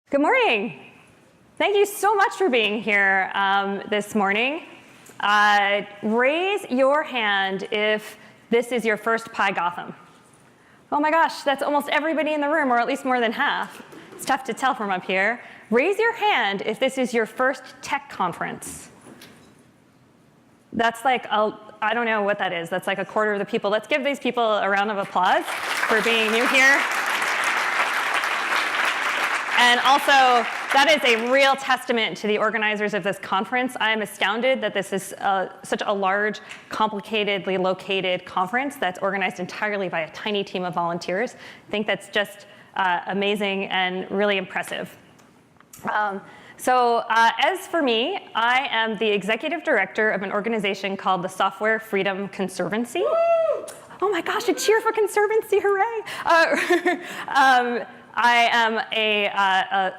Good morning. Thank you so much for being here this morning. Raise your hand if this is your first Pi Gotham. Oh my gosh, that's almost everybody in the room, or at least more than half. It's tough to tell from up here. Raise your hand if this is your first tech conference. That's like, I don't know what that is. That's like a quarter of the people. Let's give these people a round of applause for being new here. And also, that is a real testament to the organizers of this conference. I am astounded that this is such a large, complicatedly located conference that's organized entirely by a tiny team of volunteers. I think that's just amazing and really impressive. As for me, I am the executive director of an organization called the Software Freedom Conservancy. Oh my gosh, a cheer for Conservancy, hooray! I am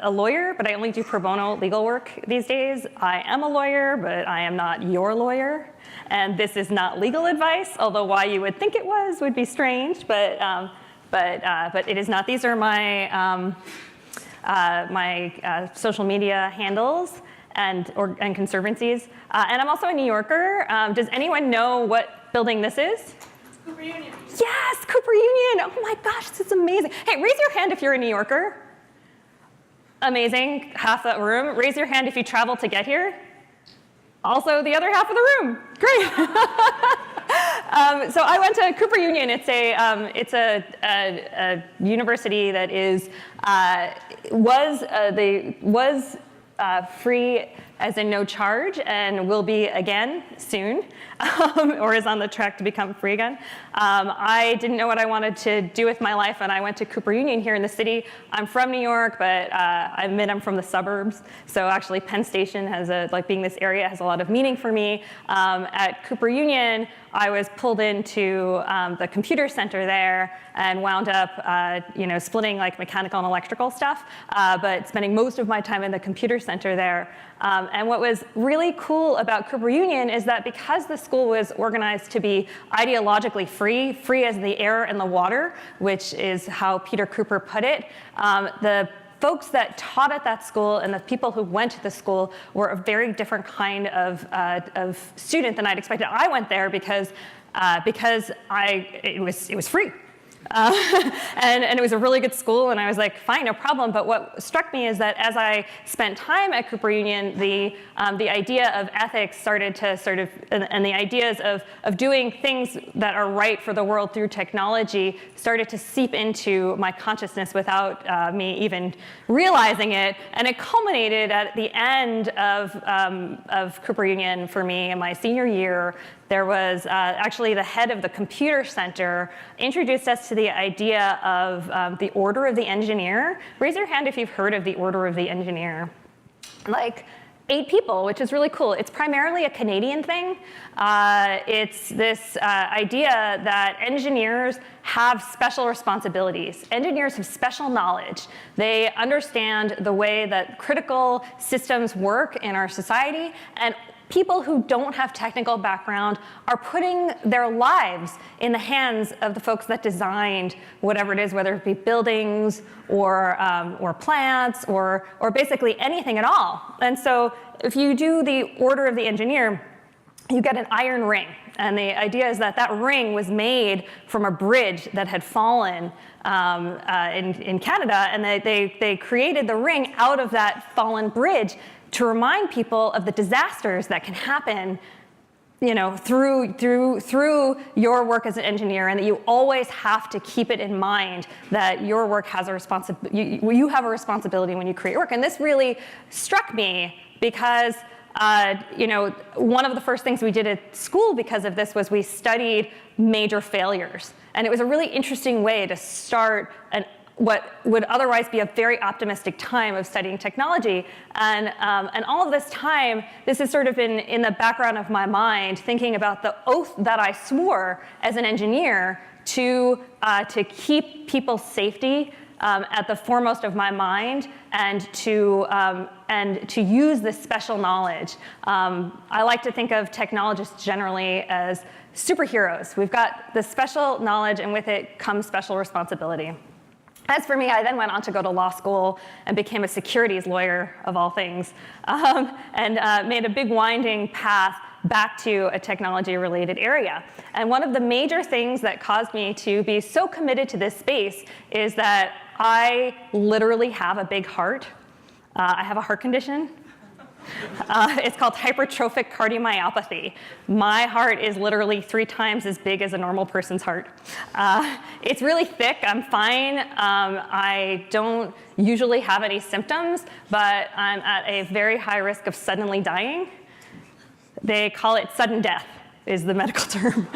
a lawyer, but I only do pro bono legal work these days. I am a lawyer, but I am not your lawyer. And this is not legal advice, although why you would think it was would be strange, but it is not. These are my social media handles and conservancies. And I'm also a New Yorker. Does anyone know what building this is? Cooper Union. Yes, Cooper Union. Oh my gosh, this is amazing. Hey, raise your hand if you're a New Yorker. Amazing, half that room. Raise your hand if you travel to get here. Also, the other half of the room. Great. So I went to Cooper Union. It's a university that was free as in no charge and will be again soon, or is on the track to become free again. I didn't know what I wanted to do with my life, and I went to Cooper Union here in the city. I'm from New York, but I admit I'm from the suburbs. So actually Penn Station being this area has a lot of meaning for me. At Cooper Union, I was pulled into the computer center there and wound up splitting like mechanical and electrical stuff, but spending most of my time in the computer center there. And what was really cool about Cooper Union is that because the school was organized to be ideologically free as the air and the water, which is how Peter Cooper put it, the folks that taught at that school and the people who went to the school were a very different kind of student than I'd expected. I went there because it was free. And it was a really good school, and I was like, fine, no problem. But what struck me is that as I spent time at Cooper Union, the idea of ethics started to and the ideas of doing things that are right for the world through technology started to seep into my consciousness without me even realizing it. And it culminated at the end of Cooper Union for me in my senior year. There was actually the head of the computer center introduced us to the idea of the order of the engineer. Raise your hand if you've heard of the order of the engineer. Like 8 people, which is really cool. It's primarily a Canadian thing. It's this idea that engineers have special responsibilities. Engineers have special knowledge. They understand the way that critical systems work in our society, and people who don't have technical background are putting their lives in the hands of the folks that designed whatever it is, whether it be buildings or plants or basically anything at all. And so if you do the order of the engineer, you get an iron ring. And the idea is that that ring was made from a bridge that had fallen in Canada, and they created the ring out of that fallen bridge to remind people of the disasters that can happen, through your work as an engineer, and that you always have to keep it in mind that your work has a responsibility. You have a responsibility when you create work, and this really struck me because one of the first things we did at school because of this was we studied major failures, and it was a really interesting way to start what would otherwise be a very optimistic time of studying technology. And all of this time, this has sort of been in the background of my mind, thinking about the oath that I swore as an engineer to keep people's safety at the foremost of my mind, and to use this special knowledge. I like to think of technologists generally as superheroes. We've got this special knowledge, and with it comes special responsibility. As for me, I then went on to go to law school and became a securities lawyer, of all things, and made a big winding path back to a technology-related area. And one of the major things that caused me to be so committed to this space is that I literally have a big heart. I have a heart condition. It's called hypertrophic cardiomyopathy. My heart is literally 3 times as big as a normal person's heart. It's really thick. I'm fine. I don't usually have any symptoms, but I'm at a very high risk of suddenly dying. They call it sudden death, is the medical term.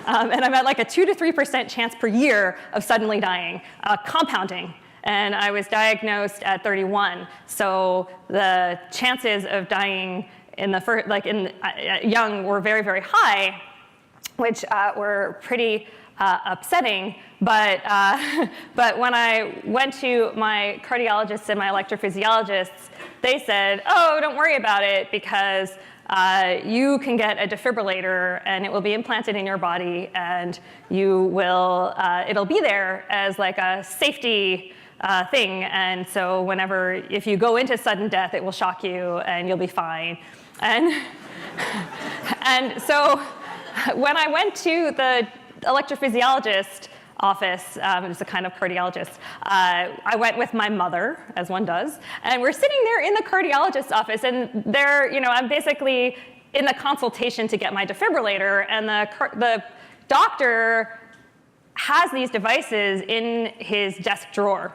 And I'm at like a 2 to 3% chance per year of suddenly dying, compounding. And I was diagnosed at 31, so the chances of dying in the first, young, were very, very high, which were pretty upsetting. But when I went to my cardiologists and my electrophysiologists, they said, "Oh, don't worry about it, because you can get a defibrillator and it will be implanted in your body, and you will, it'll be there as like a safety thing, and so if you go into sudden death, it will shock you and you'll be fine." And so when I went to the electrophysiologist office, it was a kind of cardiologist, I went with my mother, as one does, and we're sitting there in the cardiologist's office, and I'm basically in the consultation to get my defibrillator, and the doctor has these devices in his desk drawer.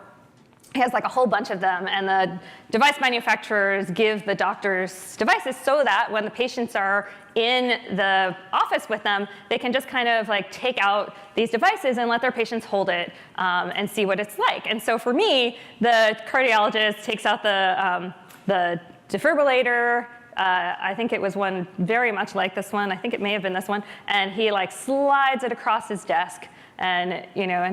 He has like a whole bunch of them, and the device manufacturers give the doctors devices so that when the patients are in the office with them, they can just kind of like take out these devices and let their patients hold it and see what it's like. And so for me, the cardiologist takes out the defibrillator. I think it was one very much like this one. I think it may have been this one. And he like slides it across his desk, and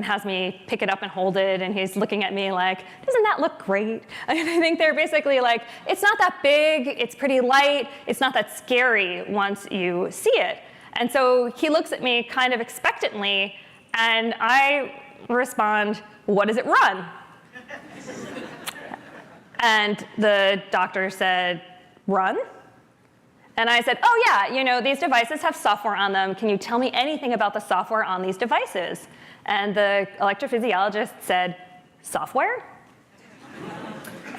has me pick it up and hold it, and he's looking at me like, "Doesn't that look great?" And I think they're basically like, "It's not that big, it's pretty light, it's not that scary once you see it." And so he looks at me kind of expectantly, and I respond, "What does it run?" And the doctor said, "Run?" And I said, "Oh yeah, these devices have software on them. Can you tell me anything about the software on these devices?" And the electrophysiologist said, "Software?"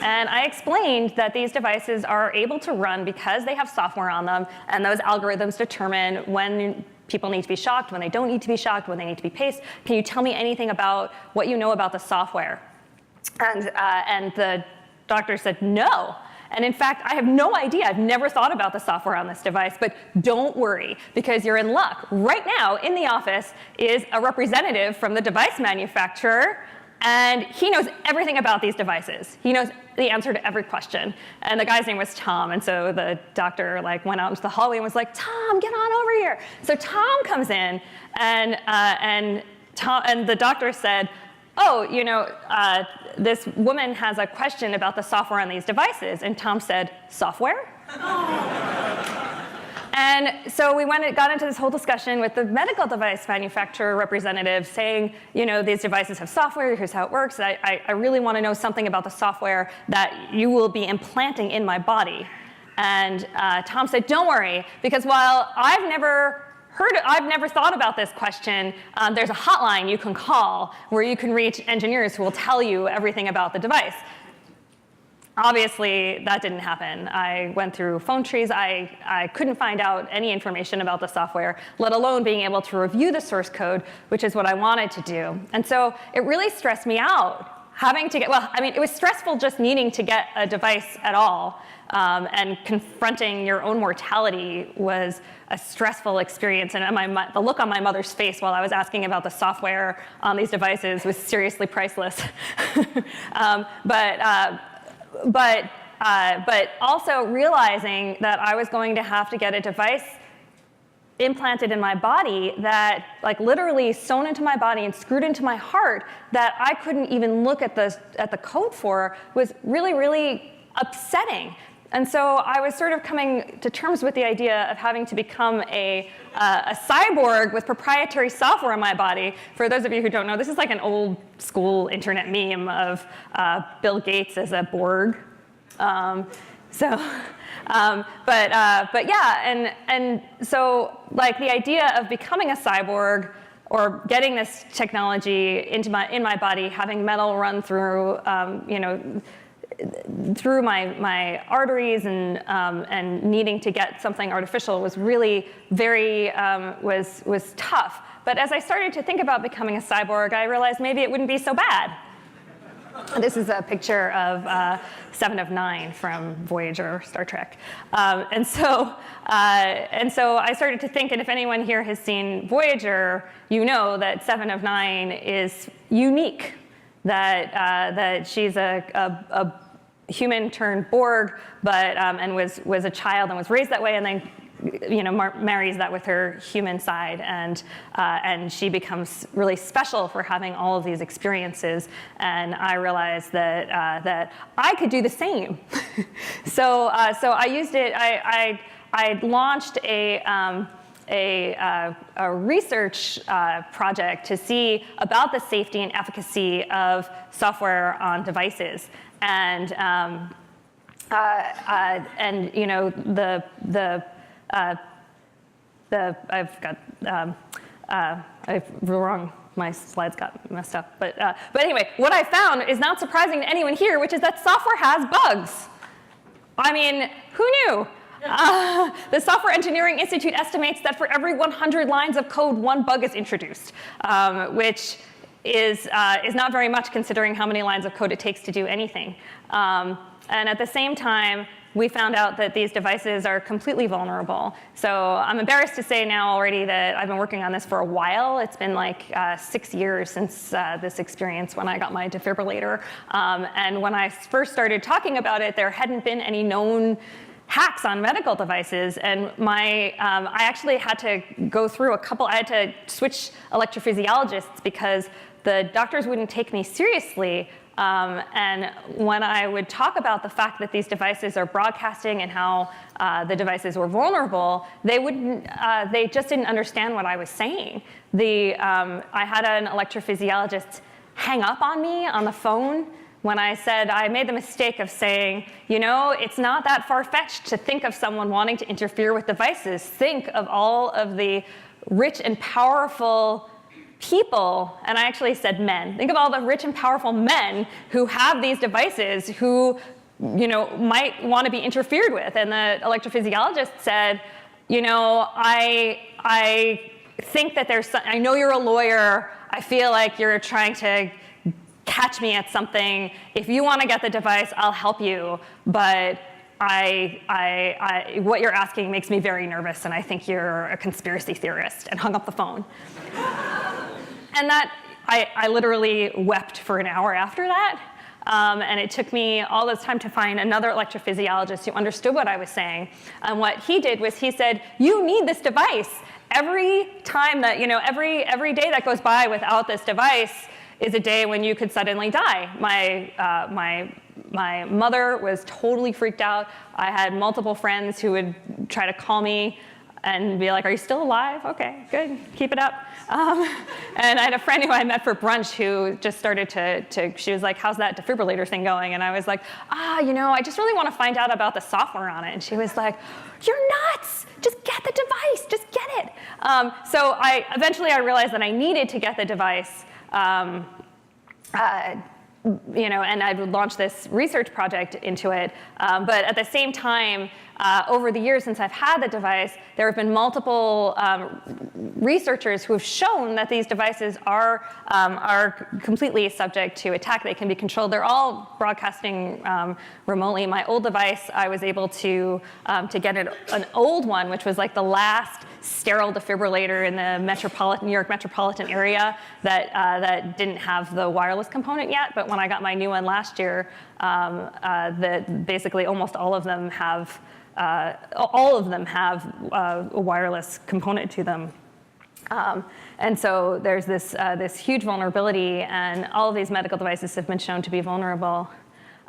And I explained that these devices are able to run because they have software on them, and those algorithms determine when people need to be shocked, when they don't need to be shocked, when they need to be paced. Can you tell me anything about what you know about the software? And the doctor said, "No. And in fact, I have no idea. I've never thought about the software on this device, but don't worry, because you're in luck. Right now, in the office is a representative from the device manufacturer, and he knows everything about these devices. He knows the answer to every question." And the guy's name was Tom, and so the doctor went out into the hallway and was like, "Tom, get on over here." So Tom comes in, and the doctor said, "Oh, this woman has a question about the software on these devices." And Tom said, "Software?" And so we got into this whole discussion with the medical device manufacturer representative saying, "These devices have software, here's how it works. I really want to know something about the software that you will be implanting in my body." And Tom said, "Don't worry, because while I've never thought about this question, there's a hotline you can call where you can reach engineers who will tell you everything about the device." Obviously, that didn't happen. I went through phone trees. I couldn't find out any information about the software, let alone being able to review the source code, which is what I wanted to do. And so it really stressed me out having to it was stressful just needing to get a device at all. And confronting your own mortality was a stressful experience. And the look on my mother's face while I was asking about the software on these devices was seriously priceless. But also realizing that I was going to have to get a device implanted in my body that literally sewn into my body and screwed into my heart that I couldn't even look at the code for was really, really upsetting. And so I was sort of coming to terms with the idea of having to become a cyborg with proprietary software in my body. For those of you who don't know, this is like an old school internet meme of Bill Gates as a Borg. But yeah, and so like the idea of becoming a cyborg or getting this technology in my body, having metal run through, through my arteries and needing to get something artificial was really very, was tough. But as I started to think about becoming a cyborg, I realized maybe it wouldn't be so bad. This is a picture of 7 of 9 from Voyager, Star Trek. And so I started to think, and if anyone here has seen Voyager, you know that 7 of 9 is unique, that she's a human turned Borg, but and was a child and was raised that way, and then marries that with her human side, and she becomes really special for having all of these experiences. And I realized that I could do the same. So I used it. I launched a research project to see about the safety and efficacy of software on devices, and I've got my slides got messed up, but anyway, what I found is not surprising to anyone here, which is that software has bugs. I mean, who knew? The Software Engineering Institute estimates that for every 100 lines of code, 1 bug is introduced, which is not very much considering how many lines of code it takes to do anything. And at the same time, we found out that these devices are completely vulnerable. So I'm embarrassed to say now already that I've been working on this for a while. It's been like 6 years since this experience when I got my defibrillator. And when I first started talking about it, there hadn't been any known hacks on medical devices, and I actually had to go through I had to switch electrophysiologists because the doctors wouldn't take me seriously. And when I would talk about the fact that these devices are broadcasting and how the devices were vulnerable, they just didn't understand what I was saying. I had an electrophysiologist hang up on me on the phone when I said I made the mistake of saying, it's not that far-fetched to think of someone wanting to interfere with devices. Think of all of the rich and powerful people, and I actually said men. Think of all the rich and powerful men who have these devices who, might want to be interfered with. And the electrophysiologist said, I think that I know you're a lawyer. I feel like you're trying to catch me at something. If you want to get the device, I'll help you. But what you're asking makes me very nervous, and I think you're a conspiracy theorist, and hung up the phone. And I literally wept for an hour after that. And it took me all this time to find another electrophysiologist who understood what I was saying. And what he did was he said, you need this device. Every time that, every day that goes by without this device is a day when you could suddenly die. My mother was totally freaked out. I had multiple friends who would try to call me and be like, are you still alive? Okay, good, keep it up. And I had a friend who I met for brunch who just started she was like, how's that defibrillator thing going? And I was like, I just really want to find out about the software on it. And she was like, you're nuts, just get the device, just get it. So eventually I realized that I needed to get the device, and I would launch this research project into it. But at the same time, over the years since I've had the device, there have been multiple researchers who have shown that these devices are completely subject to attack. They can be controlled. They're all broadcasting remotely. My old device, I was able to get an old one, which was like the last sterile defibrillator in the New York metropolitan area that didn't have the wireless component yet. But when I got my new one last year, basically almost all of them have a wireless component to them. And so there's this huge vulnerability, and all of these medical devices have been shown to be vulnerable.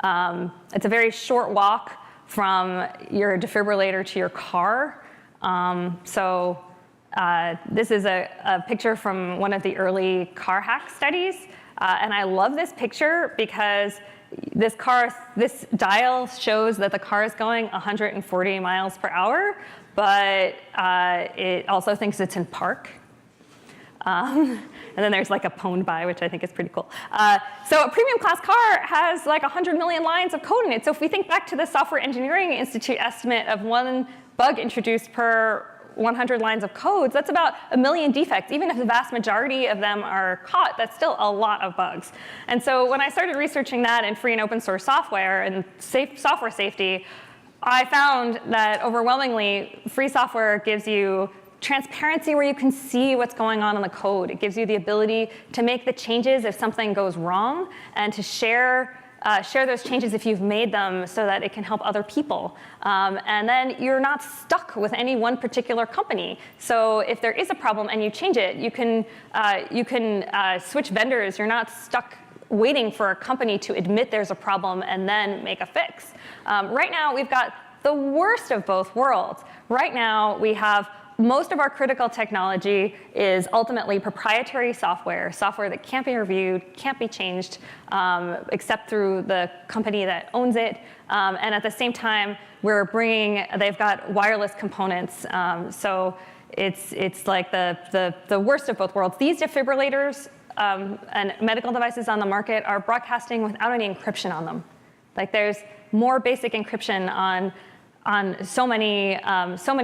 It's a very short walk from your defibrillator to your car. This is a picture from one of the early car hack studies. And I love this picture because this dial shows that the car is going 140 miles per hour, but it also thinks it's in park. And then there's like a pwned by, which I think is pretty cool. So a premium class car has like 100 million lines of code in it. So if we think back to the Software Engineering Institute estimate of 1 bug introduced per 100 lines of codes, that's about 1 million defects. Even if the vast majority of them are caught, that's still a lot of bugs. And so when I started researching that in free and open source software and software safety, I found that overwhelmingly free software gives you transparency where you can see what's going on in the code. It gives you the ability to make the changes if something goes wrong and to share those changes if you've made them so that it can help other people. And then you're not stuck with any one particular company. So if there is a problem and you change it, you can switch vendors. You're not stuck waiting for a company to admit there's a problem and then make a fix. Right now, we've got the worst of both worlds. Right now, we have most of our critical technology is ultimately proprietary software that can't be reviewed, can't be changed, except through the company that owns it. And at the same time, they've got wireless components. So it's like the worst of both worlds. These defibrillators and medical devices on the market are broadcasting without any encryption on them. Like there's more basic encryption on so many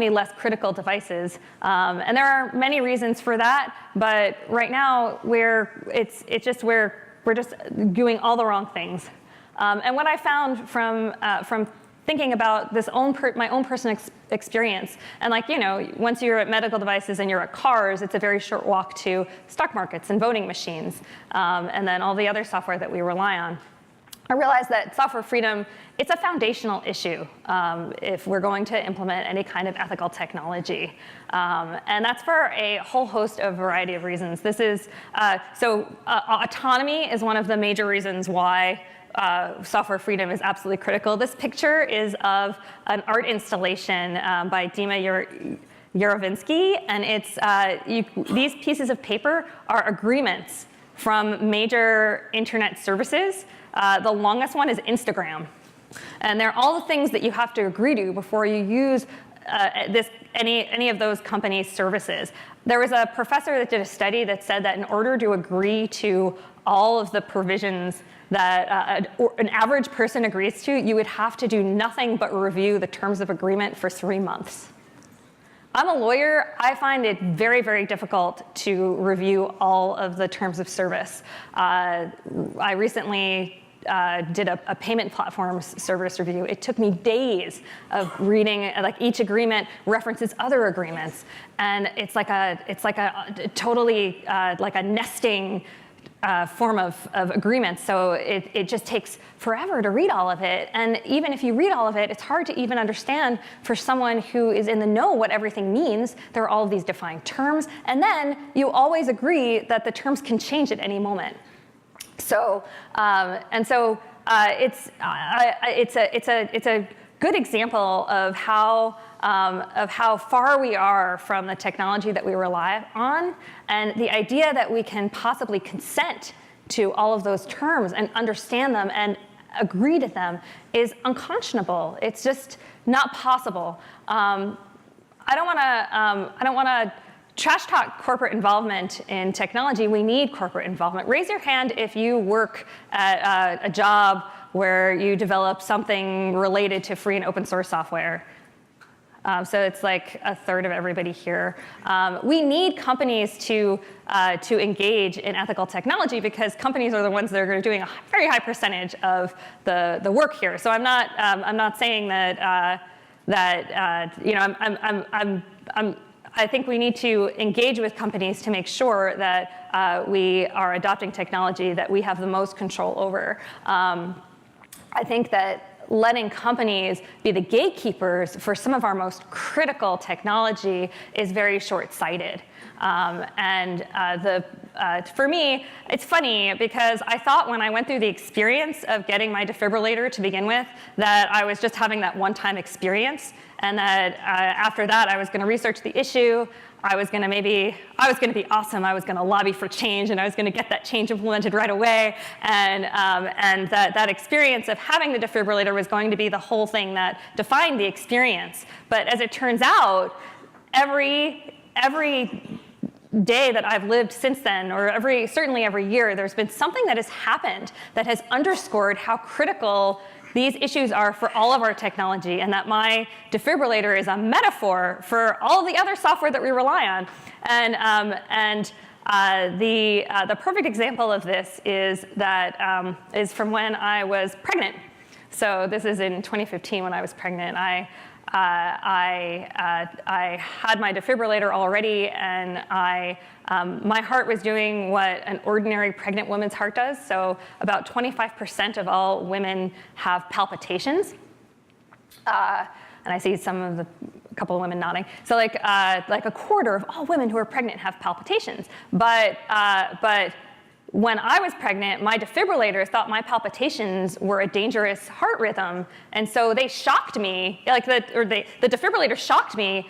less critical devices, and there are many reasons for that. But right now, we're just doing all the wrong things. And what I found from thinking about my own personal experience, and once you're at medical devices and you're at cars, it's a very short walk to stock markets and voting machines, and then all the other software that we rely on. I realized that software freedom, it's a foundational issue if we're going to implement any kind of ethical technology. And that's for a whole host of variety of reasons. Autonomy is one of the major reasons why software freedom is absolutely critical. This picture is of an art installation by Dima Yarovinsky, and these pieces of paper are agreements from major internet services. The longest one is Instagram. And they're all the things that you have to agree to before you use any of those companies' services. There was a professor that did a study that said that in order to agree to all of the provisions that an average person agrees to, you would have to do nothing but review the terms of agreement for 3 months. I'm a lawyer. I find it very, very difficult to review all of the terms of service. I recently did a payment platform's service review. It took me days of reading, each agreement references other agreements, and it's like a totally like a nesting form of agreements. So it just takes forever to read all of it. And even if you read all of it, it's hard to even understand for someone who is in the know what everything means. There are all of these defined terms, and then you always agree that the terms can change at any moment. So it's a good example of how far we are from the technology that we rely on, and the idea that we can possibly consent to all of those terms and understand them and agree to them is unconscionable. It's just not possible. I don't want to trash talk corporate involvement in technology. We need corporate involvement. Raise your hand if you work at a job where you develop something related to free and open source software. So it's like a third of everybody here. We need companies to engage in ethical technology because companies are the ones that are doing a very high percentage of the work here. So I'm not saying that I think we need to engage with companies to make sure that we are adopting technology that we have the most control over. I think that letting companies be the gatekeepers for some of our most critical technology is very short-sighted. For me, it's funny because I thought when I went through the experience of getting my defibrillator to begin with that I was just having that one-time experience, and that after that I was going to research the issue. I was going to be awesome. I was going to lobby for change, and I was going to get that change implemented right away. And that experience of having the defibrillator was going to be the whole thing that defined the experience. But as it turns out, every day that I've lived since then, or certainly every year, there's been something that has happened that has underscored how critical these issues are for all of our technology, and that my defibrillator is a metaphor for all of the other software that we rely on. The perfect example of this is from when I was pregnant. So this is in 2015 when I was pregnant. I had my defibrillator already, and my heart was doing what an ordinary pregnant woman's heart does. So about 25% of all women have palpitations. And I see a couple of women nodding. So like a quarter of all women who are pregnant have palpitations. But when I was pregnant, my defibrillator thought my palpitations were a dangerous heart rhythm, and so they shocked me. The defibrillator shocked me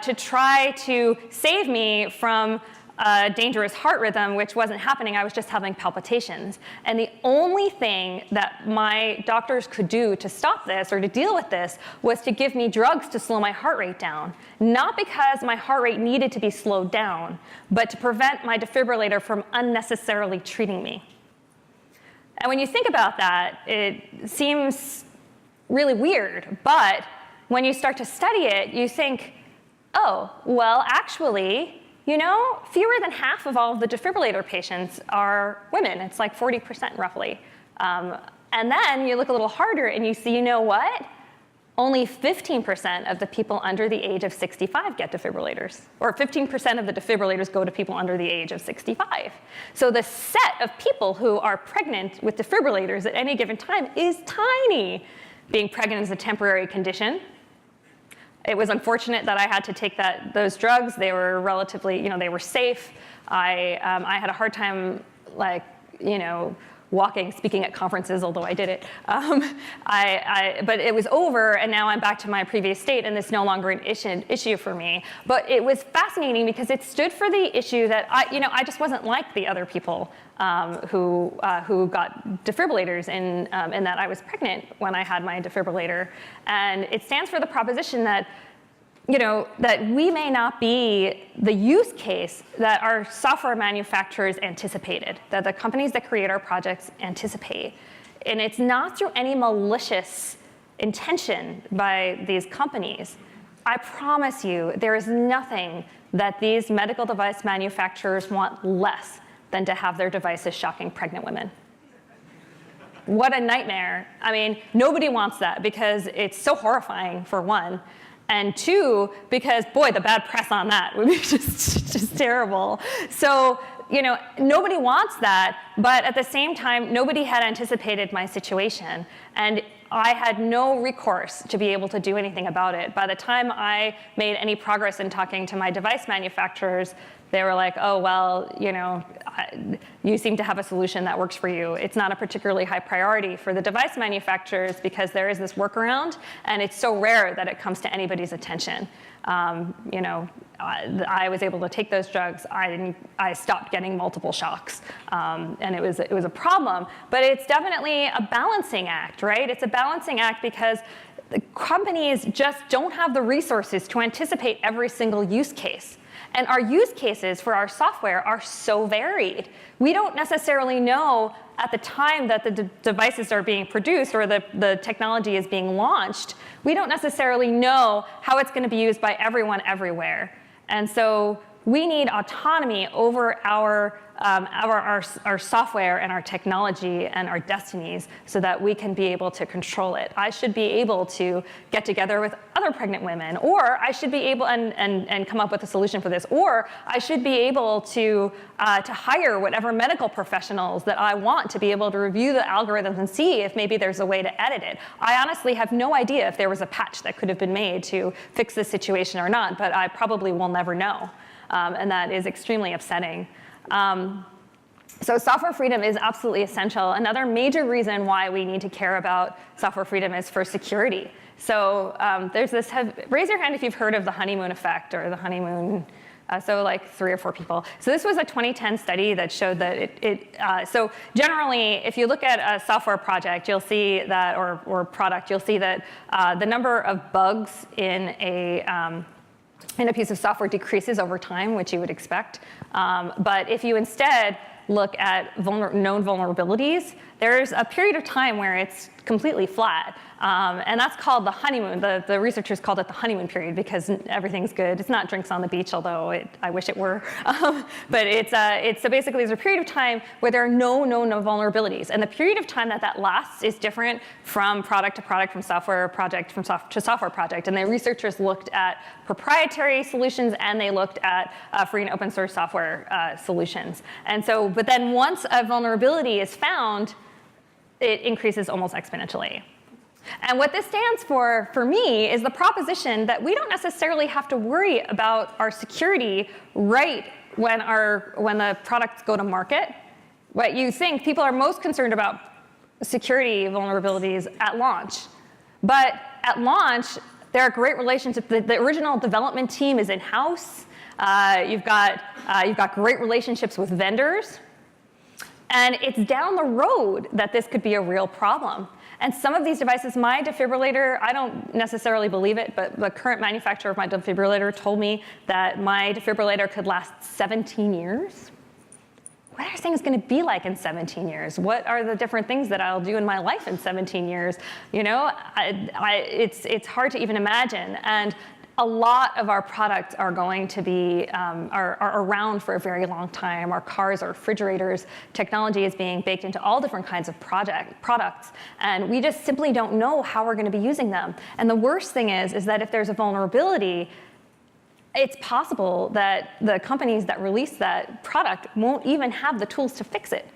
to try to save me from a dangerous heart rhythm, which wasn't happening. I was just having palpitations. And the only thing that my doctors could do to stop this or to deal with this was to give me drugs to slow my heart rate down. Not because my heart rate needed to be slowed down, but to prevent my defibrillator from unnecessarily treating me. And when you think about that, it seems really weird. But when you start to study it, you think, oh, well, actually, fewer than half of all of the defibrillator patients are women. It's like 40% roughly. And then you look a little harder and you see, what? Only 15% of the people under the age of 65 get defibrillators. Or 15% of the defibrillators go to people under the age of 65. So the set of people who are pregnant with defibrillators at any given time is tiny. Being pregnant is a temporary condition. It was unfortunate that I had to take those drugs. They were relatively, they were safe. I had a hard time, speaking at conferences, although I did it. But it was over, and now I'm back to my previous state, and it's no longer an issue for me. But it was fascinating because it stood for the issue that I just wasn't like the other people who got defibrillators in that I was pregnant when I had my defibrillator. And it stands for the proposition that that we may not be the use case that our software manufacturers anticipated, that the companies that create our projects anticipate. And it's not through any malicious intention by these companies. I promise you, there is nothing that these medical device manufacturers want less than to have their devices shocking pregnant women. What a nightmare. I mean, nobody wants that because it's so horrifying, for one. And two, because, boy, the bad press on that would be just terrible. So, nobody wants that, but at the same time, nobody had anticipated my situation. And I had no recourse to be able to do anything about it. By the time I made any progress in talking to my device manufacturers, they were like, oh, well, you seem to have a solution that works for you. It's not a particularly high priority for the device manufacturers because there is this workaround, and it's so rare that it comes to anybody's attention. I was able to take those drugs. I stopped getting multiple shocks, and it was a problem. But it's definitely a balancing act, right? It's a balancing act because the companies just don't have the resources to anticipate every single use case. And our use cases for our software are so varied. We don't necessarily know at the time that the devices are being produced or the technology is being launched, we don't necessarily know how it's going to be used by everyone everywhere. And so we need autonomy over our software and our technology and our destinies so that we can be able to control it. I should be able to get together with other pregnant women, or I should be able and come up with a solution for this, or I should be able to hire whatever medical professionals that I want to be able to review the algorithms and see if maybe there's a way to edit it. I honestly have no idea if there was a patch that could have been made to fix this situation or not, but I probably will never know. and that is extremely upsetting. So software freedom is absolutely essential. Another major reason why we need to care about software freedom is for security. So there's this, raise your hand if you've heard of the honeymoon effect or the honeymoon, so like 3 or 4 people. So this was a 2010 study that showed that so generally, if you look at a software project, you'll see that, or product, you'll see that the number of bugs in a piece of software decreases over time, which you would expect. But if you instead look at known vulnerabilities, there's a period of time where it's completely flat. And that's called the honeymoon. The researchers called it the honeymoon period because everything's good. It's not drinks on the beach, although I wish it were. But so basically there's a period of time where there are no known vulnerabilities. And the period of time that lasts is different from product to product, from software project to software project. And the researchers looked at proprietary solutions and they looked at free and open source software solutions. And so, but then once a vulnerability is found, it increases almost exponentially. And what this stands for me, is the proposition that we don't necessarily have to worry about our security right when the products go to market. What you think people are most concerned about security vulnerabilities at launch. But at launch, there are great relationships. The original development team is in-house. You've got great relationships with vendors. And it's down the road that this could be a real problem. And some of these devices, my defibrillator, I don't necessarily believe it, but the current manufacturer of my defibrillator told me that my defibrillator could last 17 years. What are things going to be like in 17 years? What are the different things that I'll do in my life in 17 years? You know, it's hard to even imagine. And a lot of our products are going to be are around for a very long time. Our cars, our refrigerators, technology is being baked into all different kinds of products, and we just simply don't know how we're going to be using them. And the worst thing is that if there's a vulnerability, it's possible that the companies that release that product won't even have the tools to fix it.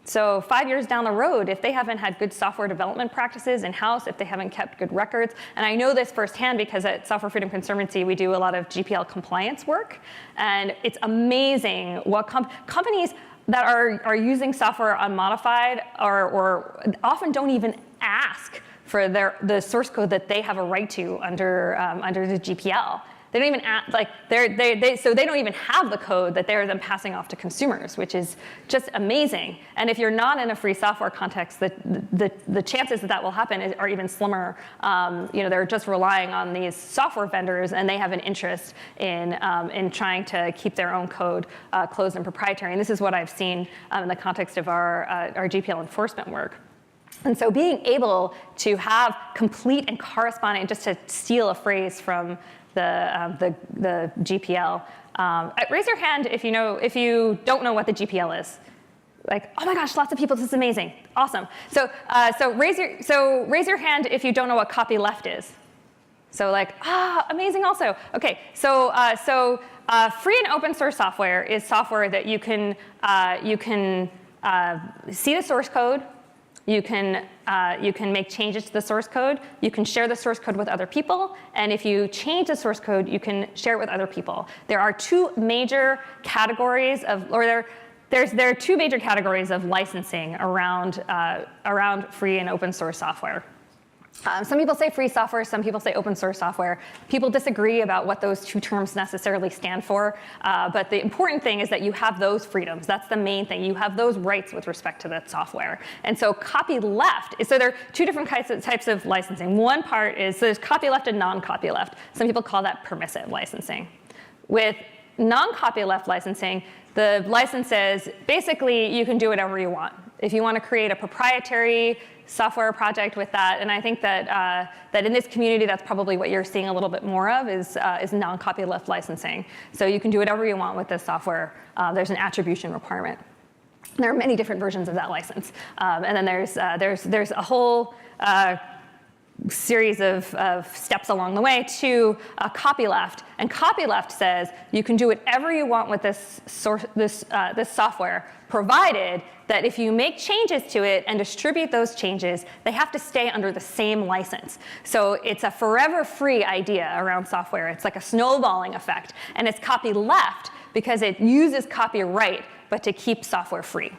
So 5 years down the road, if they haven't had good software development practices in-house, if they haven't kept good records, and I know this firsthand because at Software Freedom Conservancy, we do a lot of GPL compliance work, and it's amazing what companies that are using software unmodified or often don't even ask for the source code that they have a right to under the GPL. They don't even act like so they don't even have the code that they're then passing off to consumers, which is just amazing. And if you're not in a free software context, the chances that will happen are even slimmer. You know, they're just relying on these software vendors, and they have an interest in trying to keep their own code closed and proprietary. And this is what I've seen in the context of our GPL enforcement work. And so being able to have complete and corresponding, just to steal a phrase from the GPL. Raise your hand if you don't know what the GPL is. Like, oh my gosh, lots of people, this is amazing, awesome. So raise your hand if you don't know what copyleft is. So like, amazing also. Okay, so free and open source software is software that you can see the source code. You can make changes to the source code. You can share the source code with other people. And if you change the source code, you can share it with other people. There are two major categories there are two major categories of licensing around free and open source software. Some people say free software, some people say open source software. People disagree about what those two terms necessarily stand for, but the important thing is that you have those freedoms. That's the main thing. You have those rights with respect to that software. And so copyleft, so there are two different types of licensing. One part is, so there's copyleft and non-copyleft. Some people call that permissive licensing. With non-copyleft licensing, the license says, basically, you can do whatever you want. If you want to create a proprietary software project with that, and I think that in this community, that's probably what you're seeing a little bit more of is non-copyleft licensing. So you can do whatever you want with this software. There's an attribution requirement. There are many different versions of that license, and then there's a whole series of steps along the way to copyleft. And copyleft says you can do whatever you want with this software, provided that if you make changes to it and distribute those changes, they have to stay under the same license. So it's a forever free idea around software. It's like a snowballing effect. And it's copyleft because it uses copyright, but to keep software free.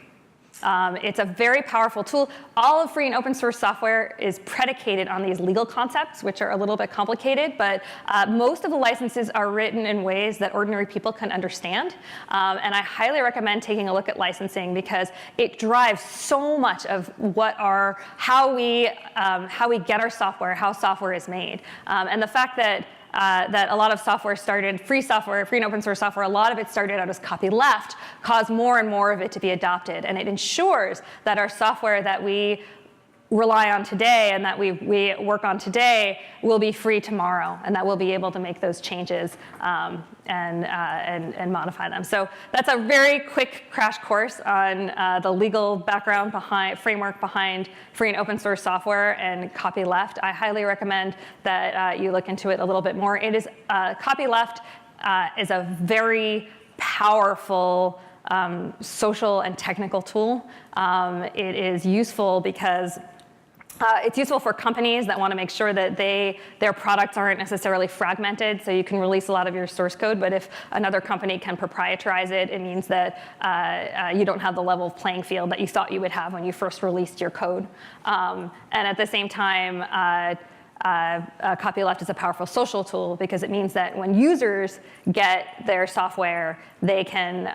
It's a very powerful tool. All of free and open source software is predicated on these legal concepts, which are a little bit complicated, but most of the licenses are written in ways that ordinary people can understand. And I highly recommend taking a look at licensing because it drives so much of how we get our software, how software is made. And the fact that a lot of software started, free and open source software, a lot of it started out as copyleft, caused more and more of it to be adopted. And it ensures that our software that we rely on today and that we work on today will be free tomorrow, and that we'll be able to make those changes and modify them. So that's a very quick crash course on the legal background framework behind free and open source software and copyleft. I highly recommend that you look into it a little bit more. It is copyleft is a very powerful social and technical tool. It is useful because it's useful for companies that want to make sure that their products aren't necessarily fragmented, so you can release a lot of your source code, but if another company can proprietarize it, it means that you don't have the level of playing field that you thought you would have when you first released your code. And at the same time, copyleft is a powerful social tool because it means that when users get their software, they can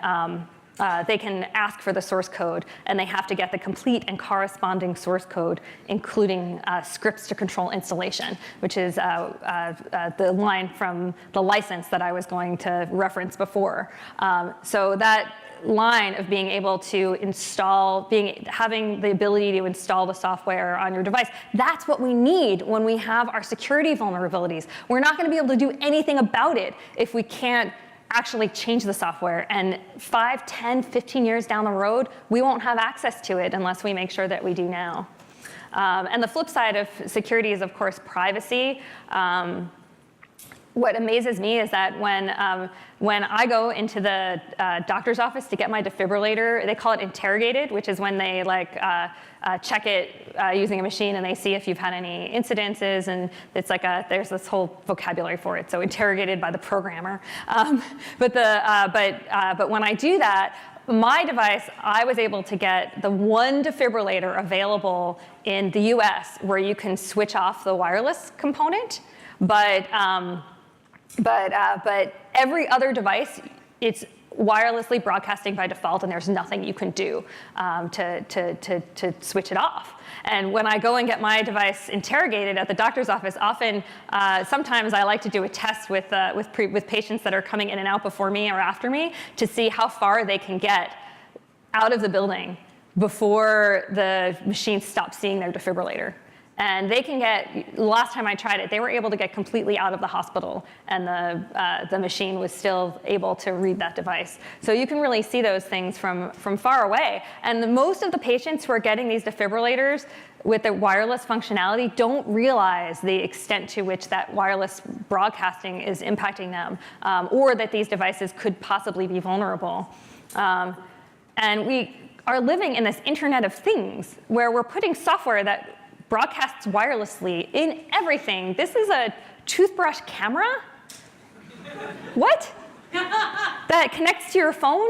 ask for the source code, and they have to get the complete and corresponding source code, including scripts to control installation, which is the line from the license that I was going to reference before. So that line of being able to having the ability to install the software on your device, that's what we need when we have our security vulnerabilities. We're not going to be able to do anything about it if we can't actually change the software. And 5, 10, 15 years down the road, we won't have access to it unless we make sure that we do now. And the flip side of security is, of course, privacy. What amazes me is that when I go into the doctor's office to get my defibrillator, they call it interrogated, which is when they check it using a machine and they see if you've had any incidences, and it's like there's this whole vocabulary for it. So interrogated by the programmer. But when I do that, my device, I was able to get the one defibrillator available in the US where you can switch off the wireless component, but every other device, it's wirelessly broadcasting by default, and there's nothing you can do to switch it off. And when I go and get my device interrogated at the doctor's office, sometimes I like to do a test with patients that are coming in and out before me or after me to see how far they can get out of the building before the machine stops seeing their defibrillator. And they can get, last time I tried it, they were able to get completely out of the hospital, and the machine was still able to read that device. So you can really see those things from far away. And most of the patients who are getting these defibrillators with the wireless functionality don't realize the extent to which that wireless broadcasting is impacting them, or that these devices could possibly be vulnerable. And we are living in this Internet of Things where we're putting software that broadcasts wirelessly in everything. This is a toothbrush camera? What? That connects to your phone?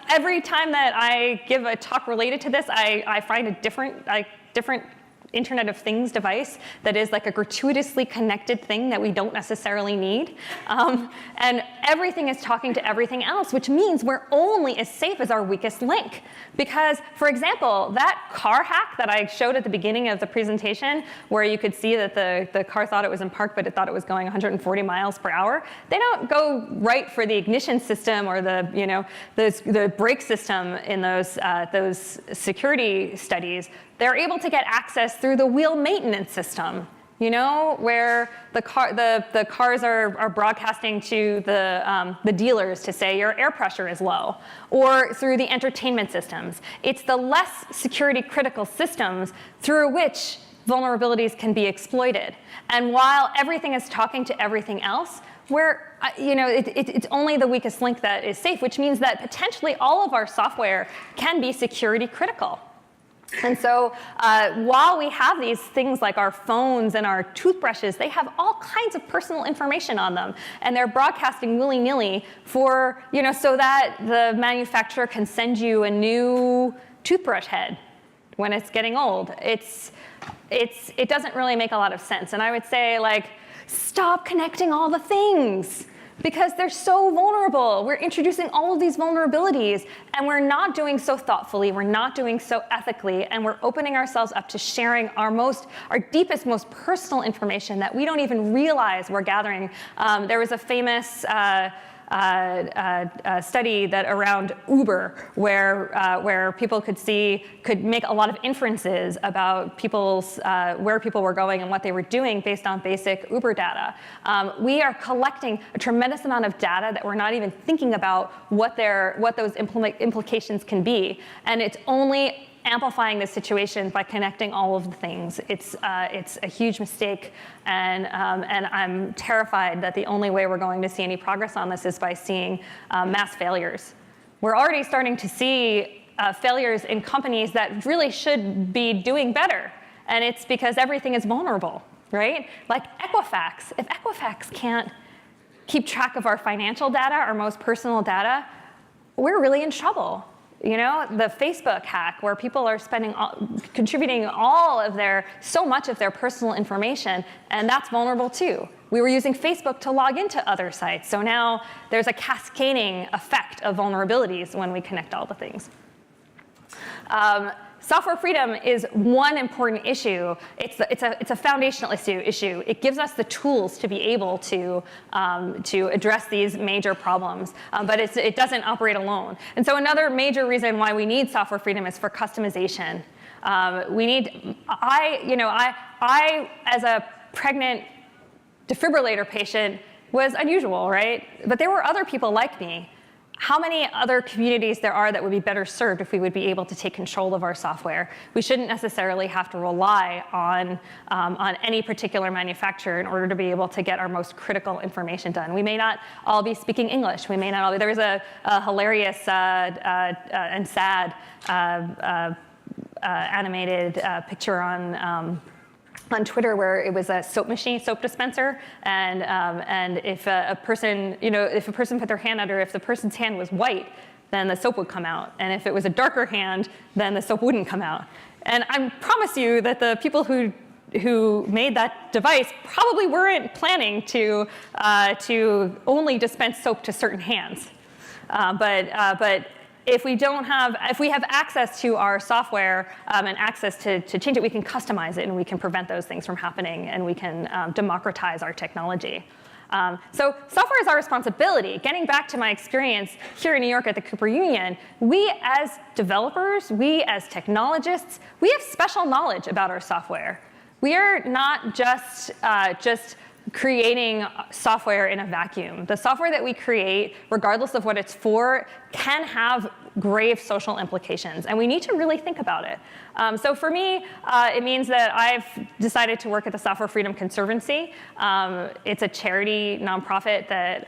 Every time that I give a talk related to this, I find a different Internet of Things device that is like a gratuitously connected thing that we don't necessarily need. And everything is talking to everything else, which means we're only as safe as our weakest link. Because, for example, that car hack that I showed at the beginning of the presentation, where you could see that the car thought it was in park, but it thought it was going 140 miles per hour, they don't go right for the ignition system or the brake system in those security studies. They're able to get access through the wheel maintenance system, where the cars are broadcasting to the dealers to say your air pressure is low, or through the entertainment systems. It's the less security critical systems through which vulnerabilities can be exploited. And while everything is talking to everything else, it's only the weakest link that is safe, which means that potentially all of our software can be security critical. And so while we have these things like our phones and our toothbrushes, they have all kinds of personal information on them. And they're broadcasting willy-nilly for, so that the manufacturer can send you a new toothbrush head when it's getting old. It doesn't really make a lot of sense. And I would say, stop connecting all the things, because they're so vulnerable. We're introducing all of these vulnerabilities, and we're not doing so thoughtfully, we're not doing so ethically, and we're opening ourselves up to sharing our deepest, most personal information that we don't even realize we're gathering. There was a famous study that around Uber, where people could make a lot of inferences about where people were going and what they were doing based on basic Uber data. We are collecting a tremendous amount of data that we're not even thinking about what those implications can be, and it's only amplifying the situation by connecting all of the things. It's a huge mistake, and I'm terrified that the only way we're going to see any progress on this is by seeing mass failures. We're already starting to see failures in companies that really should be doing better, and it's because everything is vulnerable, right? Like Equifax. If Equifax can't keep track of our financial data, our most personal data, we're really in trouble. The Facebook hack, where people are contributing so much of their personal information, and that's vulnerable too. We were using Facebook to log into other sites, so now there's a cascading effect of vulnerabilities when we connect all the things. Software freedom is one important issue. It's a foundational issue. It gives us the tools to be able to address these major problems, but it doesn't operate alone. And so another major reason why we need software freedom is for customization. I as a pregnant defibrillator patient was unusual, right? But there were other people like me. How many other communities there are that would be better served if we would be able to take control of our software? We shouldn't necessarily have to rely on any particular manufacturer in order to be able to get our most critical information done. We may not all be speaking English. We may not all be. There was a hilarious and sad animated picture on Twitter where it was a soap dispenser, and if a person put their hand under, if the person's hand was white, then the soap would come out, and if it was a darker hand, then the soap wouldn't come out. And I promise you that the people who made that device probably weren't planning to only dispense soap to certain hands, but if we have access to our software and access to change it, we can customize it and we can prevent those things from happening, and we can democratize our technology. So software is our responsibility. Getting back to my experience here in New York at the Cooper Union, we as developers, we as technologists, we have special knowledge about our software. We are not just creating software in a vacuum. The software that we create, regardless of what it's for, can have grave social implications, and we need to really think about it. So for me, it means that I've decided to work at the Software Freedom Conservancy. It's a charity nonprofit that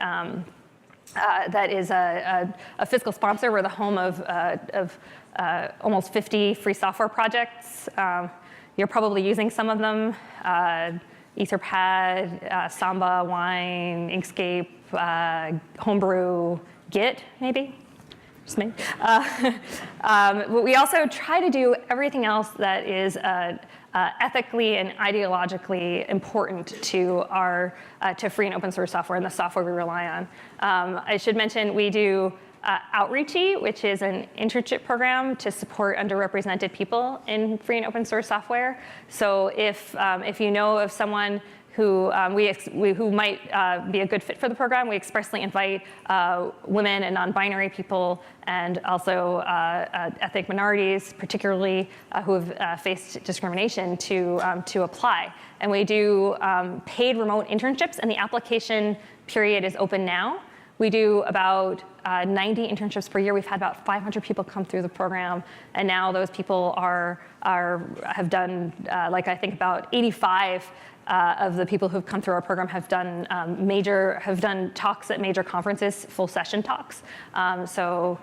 is a fiscal sponsor. We're the home of almost 50 free software projects. You're probably using some of them. Etherpad, Samba, Wine, Inkscape, Homebrew, Git, maybe? Just me. We also try to do everything else that is ethically and ideologically important to free and open source software and the software we rely on. I should mention we do Outreachy, which is an internship program to support underrepresented people in free and open source software. So if you know of someone who might be a good fit for the program, we expressly invite women and non-binary people, and also ethnic minorities, particularly who have faced discrimination, to apply. And we do paid remote internships, and the application period is open now. We do about 90 internships per year. We've had about 500 people come through the program, and now those people have done, like I think about 85 of the people who've come through our program have done talks at major conferences, full session talks. So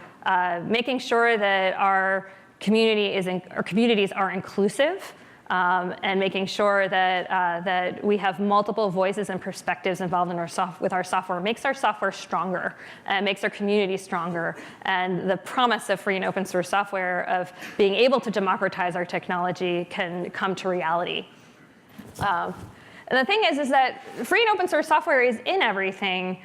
making sure that our communities are inclusive, and making sure that we have multiple voices and perspectives involved in with our software makes our software stronger and makes our community stronger. And the promise of free and open source software of being able to democratize our technology can come to reality. And the thing is that free and open source software is in everything.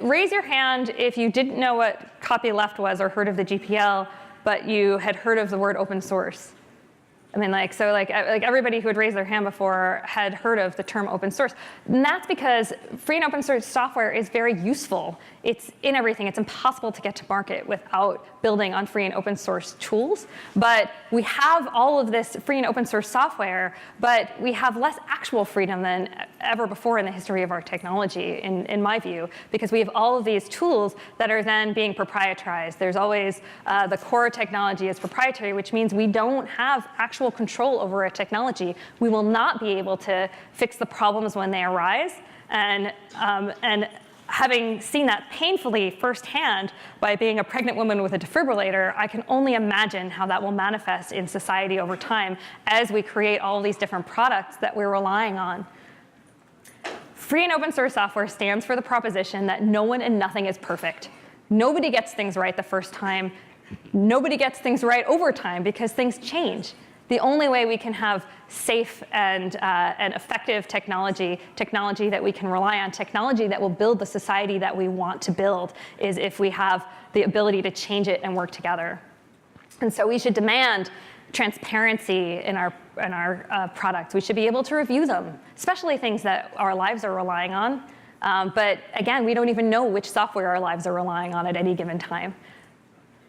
Raise your hand if you didn't know what copyleft was or heard of the GPL, but you had heard of the word open source. I mean, like everybody who had raised their hand before had heard of the term open source. And that's because free and open source software is very useful. It's in everything. It's impossible to get to market without building on free and open source tools. But we have all of this free and open source software, but we have less actual freedom than ever before in the history of our technology, in my view, because we have all of these tools that are then being proprietarized. There's always the core technology is proprietary, which means we don't have actual control over a technology. We will not be able to fix the problems when they arise. And having seen that painfully firsthand by being a pregnant woman with a defibrillator, I can only imagine how that will manifest in society over time as we create all these different products that we're relying on. Free and open source software stands for the proposition that no one and nothing is perfect. Nobody gets things right the first time. Nobody gets things right over time because things change. The only way we can have safe and effective technology that we can rely on, technology that will build the society that we want to build, is if we have the ability to change it and work together. And so we should demand transparency in our products. We should be able to review them, especially things that our lives are relying on. But again, we don't even know which software our lives are relying on at any given time.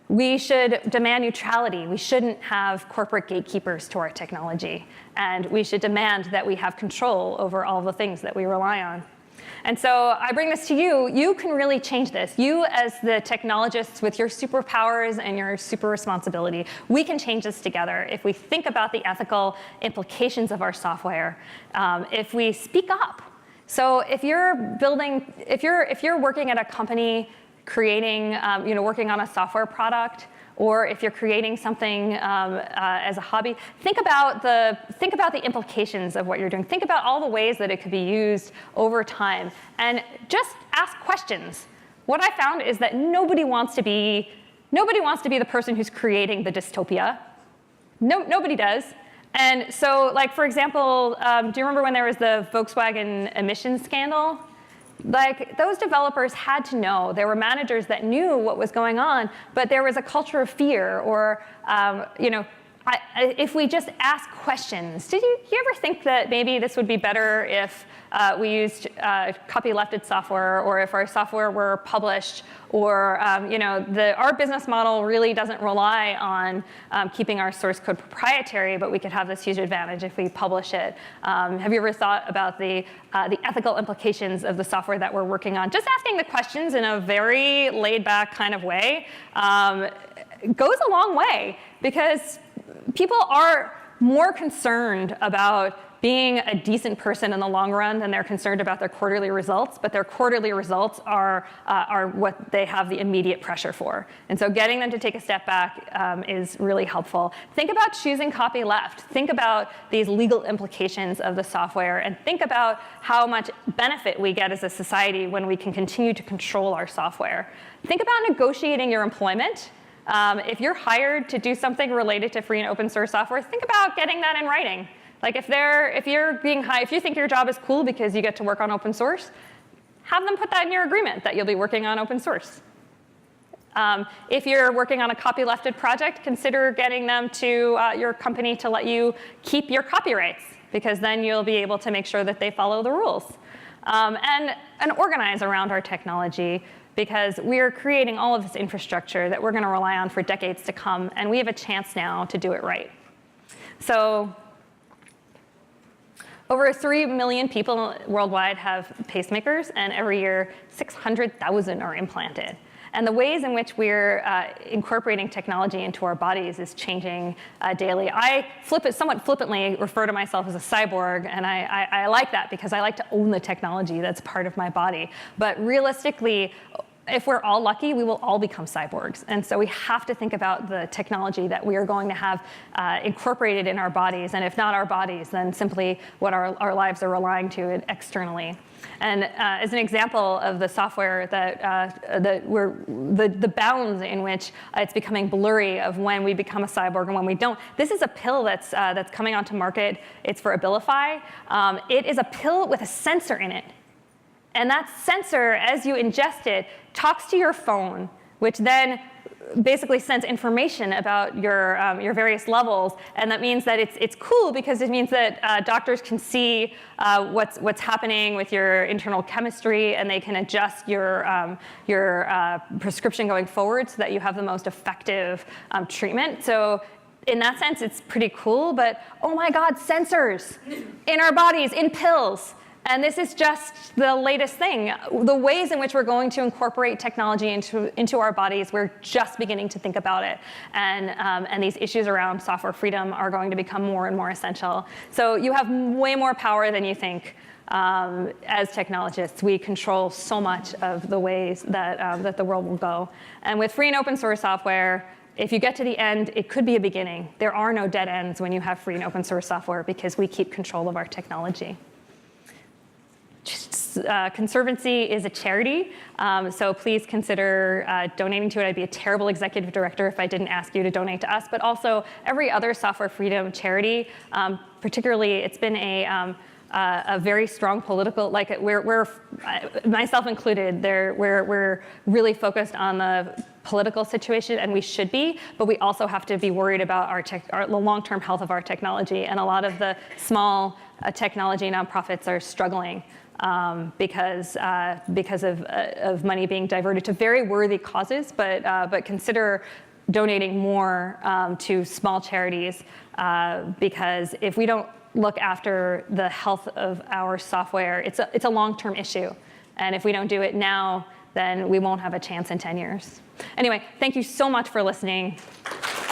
We should demand neutrality. We shouldn't have corporate gatekeepers to our technology. And we should demand that we have control over all the things that we rely on. And so I bring this to you. You can really change this. You, as the technologists with your superpowers and your super responsibility, we can change this together if we think about the ethical implications of our software, if we speak up. So if you're working at a company creating, working on a software product, or if you're creating something as a hobby, think about the implications of what you're doing. Think about all the ways that it could be used over time, and just ask questions. What I found is that nobody wants to be the person who's creating the dystopia. Nobody does. And so, like, for example, do you remember when there was the Volkswagen emissions scandal? Like, those developers had to know. There were managers that knew what was going on, but there was a culture of fear, or, if we just ask questions. Did you ever think that maybe this would be better if we used copylefted software, or if our software were published, or our business model really doesn't rely on keeping our source code proprietary, but we could have this huge advantage if we publish it. Have you ever thought about the ethical implications of the software that we're working on? Just asking the questions in a very laid-back kind of way goes a long way, because people are more concerned about being a decent person in the long run than they're concerned about their quarterly results, but their quarterly results are what they have the immediate pressure for. And so getting them to take a step back is really helpful. Think about choosing copyleft. Think about these legal implications of the software, and think about how much benefit we get as a society when we can continue to control our software. Think about negotiating your employment. If you're hired to do something related to free and open source software, think about getting that in writing. Like, if you're being hired, if you think your job is cool because you get to work on open source, have them put that in your agreement that you'll be working on open source. If you're working on a copylefted project, consider getting them to your company to let you keep your copyrights, because then you'll be able to make sure that they follow the rules. And organize around our technology, because we're creating all of this infrastructure that we're going to rely on for decades to come, and we have a chance now to do it right. So Over 3 million people worldwide have pacemakers, and every year 600,000 are implanted. And the ways in which we're incorporating technology into our bodies is changing daily. I somewhat flippantly refer to myself as a cyborg, and I like that because I like to own the technology that's part of my body. But realistically, if we're all lucky, we will all become cyborgs. And so we have to think about the technology that we are going to have incorporated in our bodies, and if not our bodies, then simply what our lives are relying to externally. And as an example of the software the bounds in which it's becoming blurry of when we become a cyborg and when we don't. This is a pill that's coming onto market. It's for Abilify. It is a pill with a sensor in it. And that sensor, as you ingest it, talks to your phone, which then basically sends information about your various levels. And that means that it's cool because it means that doctors can see what's happening with your internal chemistry, and they can adjust your prescription going forward so that you have the most effective treatment. So in that sense, it's pretty cool. But oh my God, sensors in our bodies, in pills. And this is just the latest thing. The ways in which we're going to incorporate technology into our bodies, we're just beginning to think about it. And these issues around software freedom are going to become more and more essential. So you have way more power than you think. As technologists, we control so much of the ways that the world will go. And with free and open source software, if you get to the end, it could be a beginning. There are no dead ends when you have free and open source software because we keep control of our technology. Conservancy is a charity, so please consider donating to it. I'd be a terrible executive director if I didn't ask you to donate to us, but also every other software freedom charity. Particularly, it's been a very strong political, like we're myself included, we're really focused on the political situation, and we should be, but we also have to be worried about the long-term health of our technology, and a lot of the small technology nonprofits are struggling. Because of money being diverted to very worthy causes, but consider donating more to small charities because if we don't look after the health of our software, it's a long-term issue, and if we don't do it now, then we won't have a chance in 10 years. Anyway, thank you so much for listening.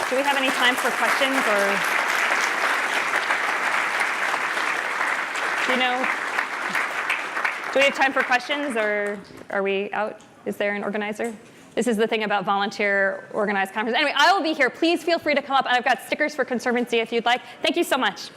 Do we have any time for questions, or do you know? Do we have time for questions, or are we out? Is there an organizer? This is the thing about volunteer organized conferences. Anyway, I will be here. Please feel free to come up. I've got stickers for Conservancy if you'd like. Thank you so much.